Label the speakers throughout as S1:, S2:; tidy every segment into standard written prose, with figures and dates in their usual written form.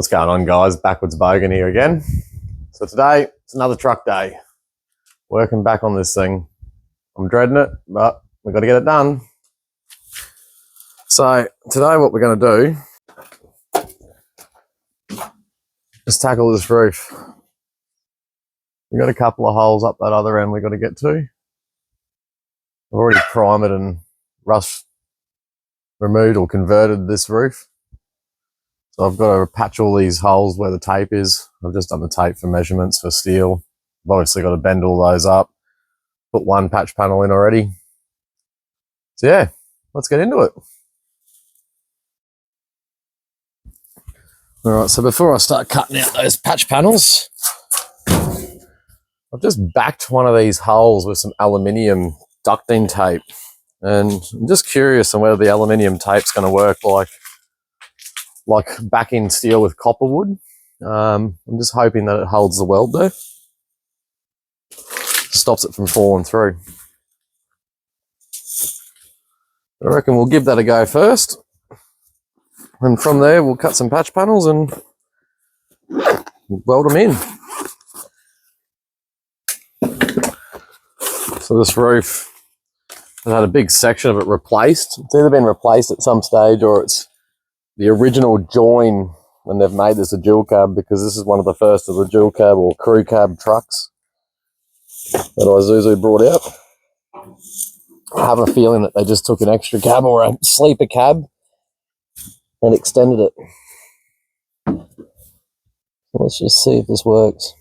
S1: What's going on, guys? Backwoods Bogan here again. So today, it's another truck day. Working back on this thing. I'm dreading it, but we've got to get it done. So today what we're going to do is tackle this roof. We've got a couple of holes up that other end we've got to get to. I've already primed and rust removed or converted this roof. So I've got to patch all these holes where the tape is. I've just done the tape for measurements for steel. I've obviously got to bend all those up. Put one patch panel in already. So yeah, let's get into it. All right, so before I start cutting out those patch panels, I've just backed one of these holes with some aluminium ducting tape. And I'm just curious on whether the aluminium tape's going to work like backing steel with copper wood. I'm just hoping that it holds the weld there. Stops it from falling through. I reckon we'll give that a go first. And from there, we'll cut some patch panels and weld them in. So this roof, I've had a big section of it replaced. It's either been replaced at some stage or it's the original join when they've made this a dual cab, because this is one of the first of the dual cab or crew cab trucks that Isuzu brought out. I have a feeling that they just took an extra cab or a sleeper cab and extended it. Let's just see if this works.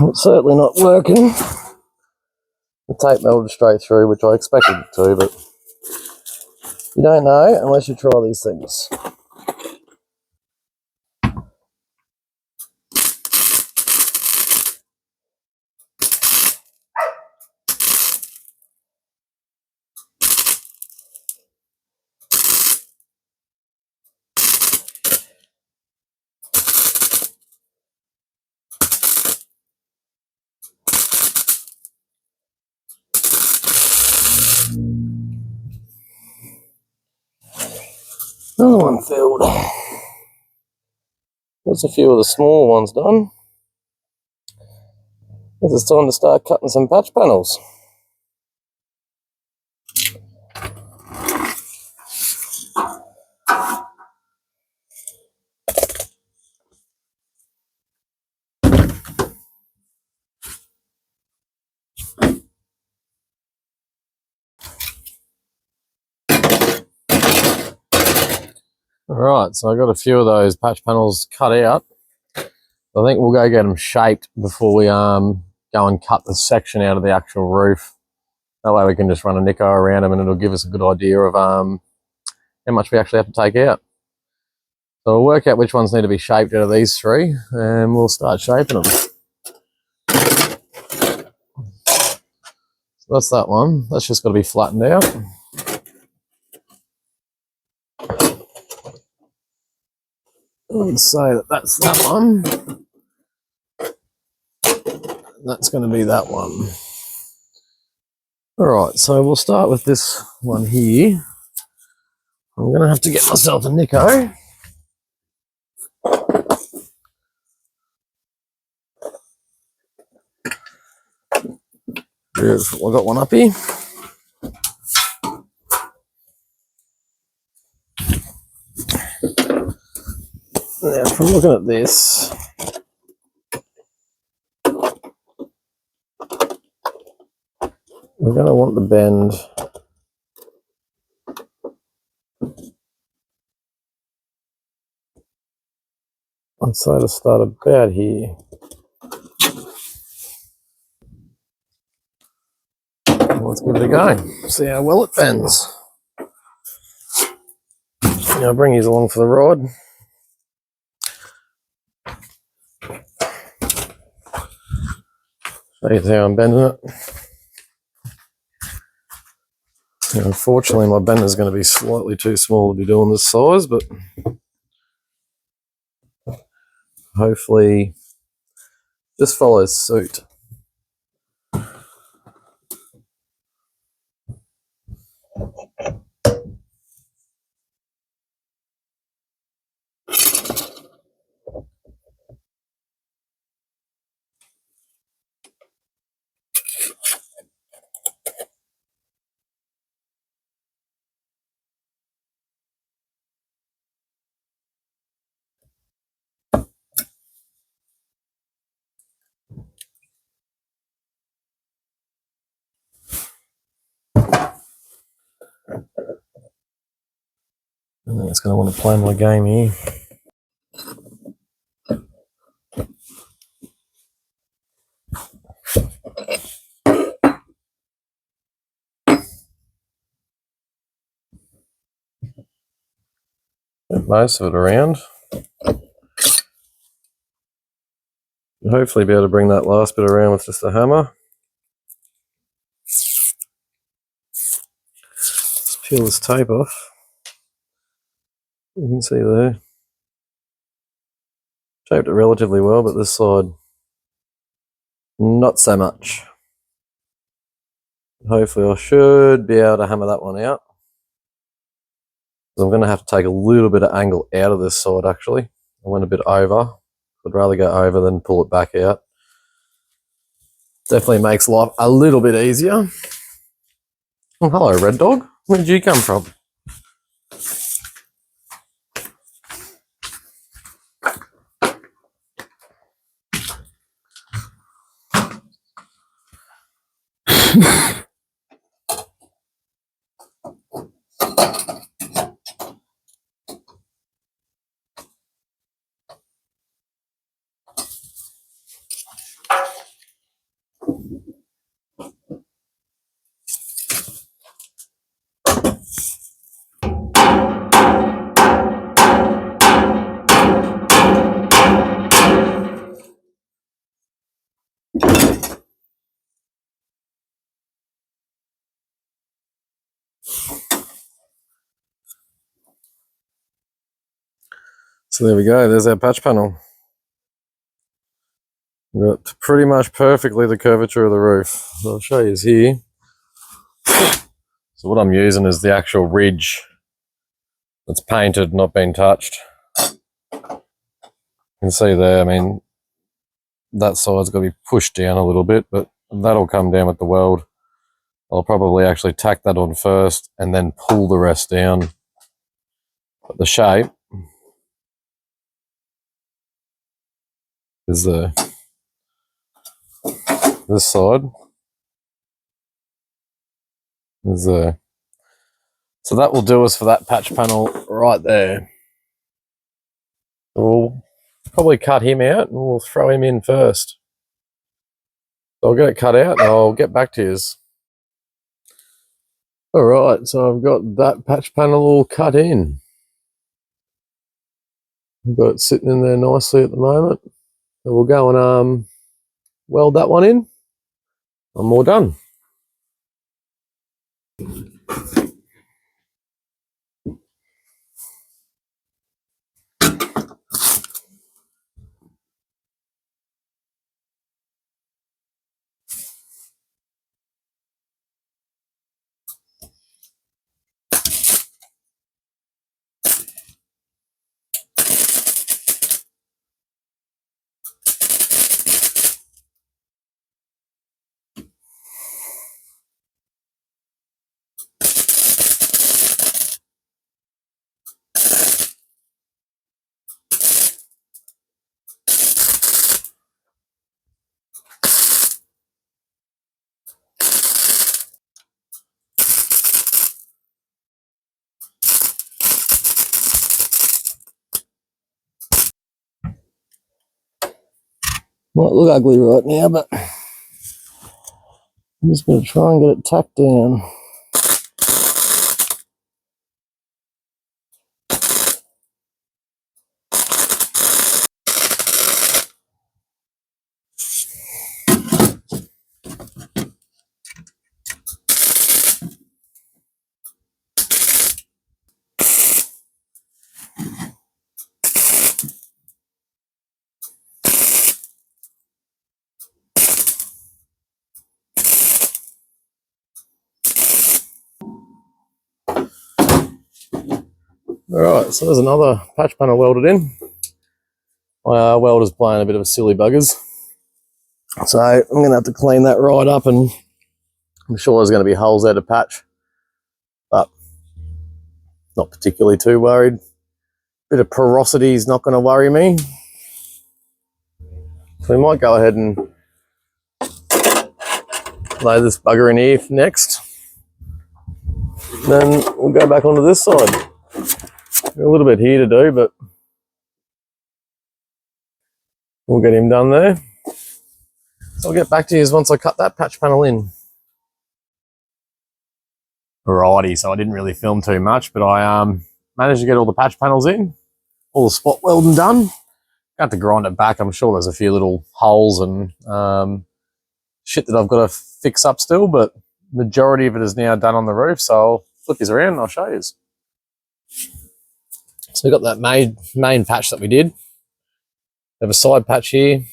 S1: It's certainly not working. The tape melted straight through, which I expected it to, but you don't know unless you try these things. Another one filled. There's a few of the small ones done. Guess it's time to start cutting some patch panels. Alright, so I got a few of those patch panels cut out. I think we'll go get them shaped before we go and cut the section out of the actual roof. That way we can just run a Nico around them and it'll give us a good idea of how much we actually have to take out. So we'll work out which ones need to be shaped out of these three and we'll start shaping them. So that's that one. That's just got to be flattened out. Let's say that that's that one. That's going to be that one. Alright, so we'll start with this one here. I'm going to have to get myself a Nico. Beautiful, I've got one up here. Now, from looking at this, We're going to want the bend. I'd say to start about here. Let's give it a go. See how well it bends. I'll bring you along for the ride. Show you how I'm bending it. Unfortunately, my bender is going to be slightly too small to be doing this size, but hopefully just follows suit. I think it's going to want to play my game here. Get most of it around. Hopefully be able to bring that last bit around with just a hammer. Let's peel this tape off. You can see there. Shaped it relatively well, but this side, not so much. Hopefully I should be able to hammer that one out. I'm going to have to take a little bit of angle out of this side actually. I went a bit over. I'd rather go over than pull it back out. Definitely makes life a little bit easier. Oh, hello, Red Dog. Where did you come from? So there we go, there's our patch panel. We've got pretty much perfectly the curvature of the roof. I'll show you here. So what I'm using is the actual ridge that's painted, not been touched. You can see there, I mean, that side's got to be pushed down a little bit, but that'll come down with the weld. I'll probably actually tack that on first and then pull the rest down. But the shape is there. This side is there. So that will do us for that patch panel right there. We'll probably cut him out and we'll throw him in first. So I'll get it cut out and I'll get back to you. Alright, so I've got that patch panel all cut in. I've got it sitting in there nicely at the moment. So we'll go and weld that one in. I'm all done. Might look ugly right now, but I'm just going to try and get it tacked down. Alright, so there's another patch panel welded in. My welder's playing a bit of a silly buggers. So I'm going to have to clean that right up, and I'm sure there's going to be holes there to patch. But not particularly too worried. Bit of porosity is not going to worry me. So we might go ahead and lay this bugger in here next. Then we'll go back onto this side. Got a little bit here to do, but we'll get him done there. So I'll get back to you once I cut that patch panel in. Alrighty, so I didn't really film too much, but I managed to get all the patch panels in, all the spot welding done. Got to grind it back. I'm sure there's a few little holes and shit that I've got to fix up still, but majority of it is now done on the roof. So I'll flip this around and I'll show you. So we got that main patch that we did. We have a side patch here.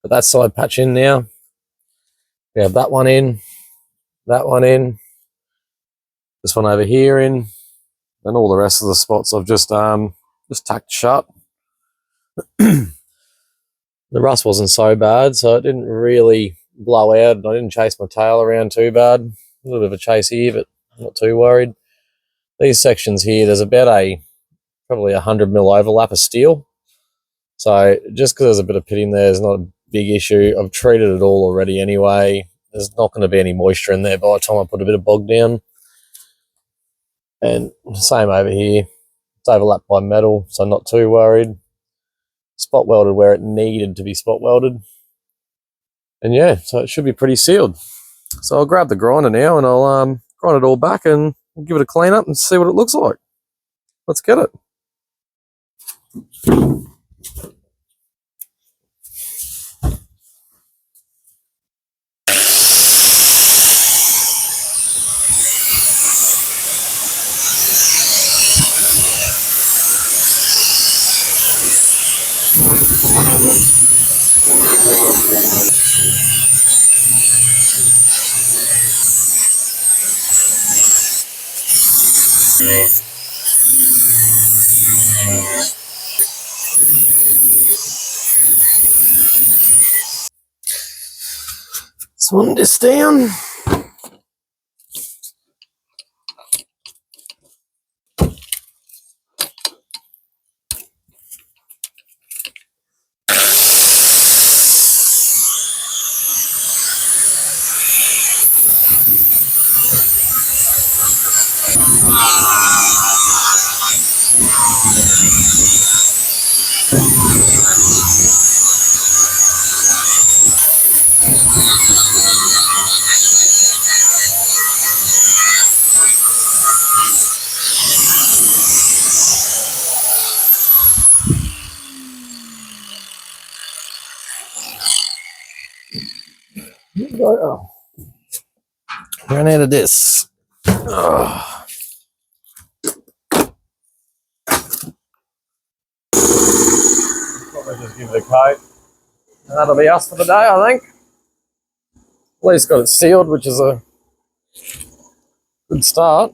S1: Put that side patch in now. We have that one in, that one in, this one over here in, and all the rest of the spots I've just tacked shut. The rust wasn't so bad, so it didn't really blow out. I didn't chase my tail around too bad. A little bit of a chase here, but not too worried. These sections here, there's about probably 100mm overlap of steel. So just because there's a bit of pitting there is not a big issue. I've treated it all already anyway. There's not going to be any moisture in there by the time I put a bit of bog down. And same over here. It's overlapped by metal, so not too worried. Spot welded where it needed to be spot welded. And yeah, so it should be pretty sealed. So I'll grab the grinder now and I'll grind it all back and give it a clean up and see what it looks like. Let's get it. Swan this down. Oh, ran out of this. Oh. Probably just give it a coat. And that'll be us for the day, I think. At least got it sealed, which is a good start.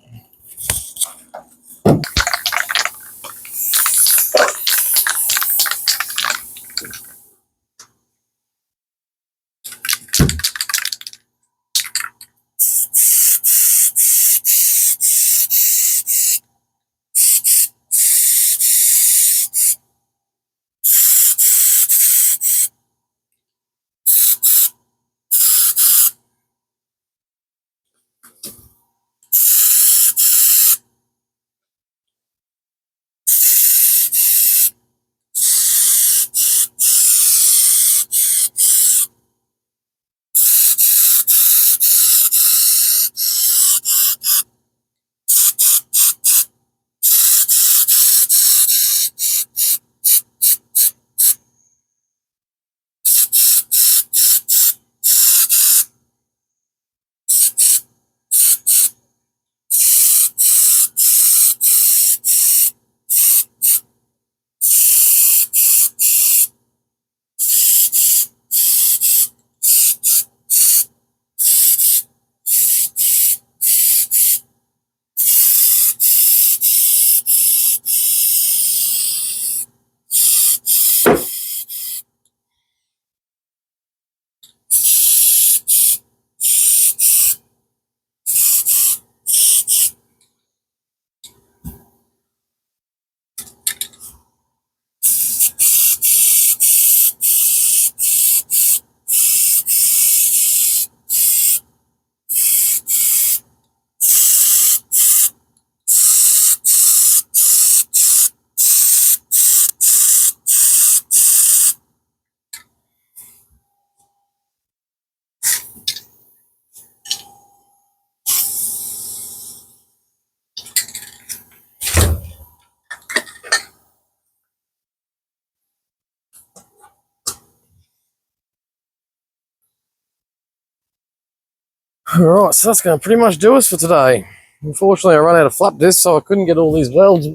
S1: Alright, so that's going to pretty much do us for today. Unfortunately, I ran out of flap discs, so I couldn't get all these welds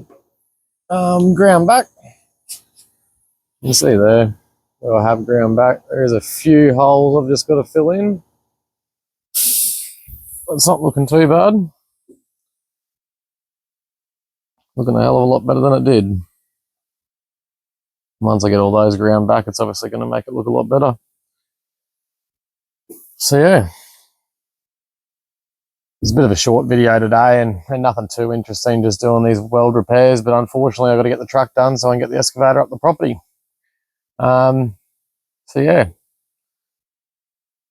S1: ground back. You can see there, where I have ground back, there's a few holes I've just got to fill in. It's not looking too bad. Looking a hell of a lot better than it did. Once I get all those ground back, it's obviously going to make it look a lot better. So yeah, it's a bit of a short video today and nothing too interesting, just doing these weld repairs, but unfortunately I've got to get the truck done so I can get the excavator up the property. So yeah,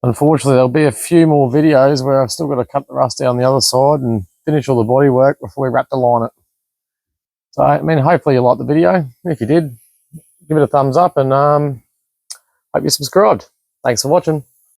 S1: unfortunately there'll be a few more videos where I've still got to cut the rust down the other side and finish all the body work before we wrap the line it. So I mean, hopefully you liked the video. If you did, give it a thumbs up and hope you subscribed. Thanks for watching.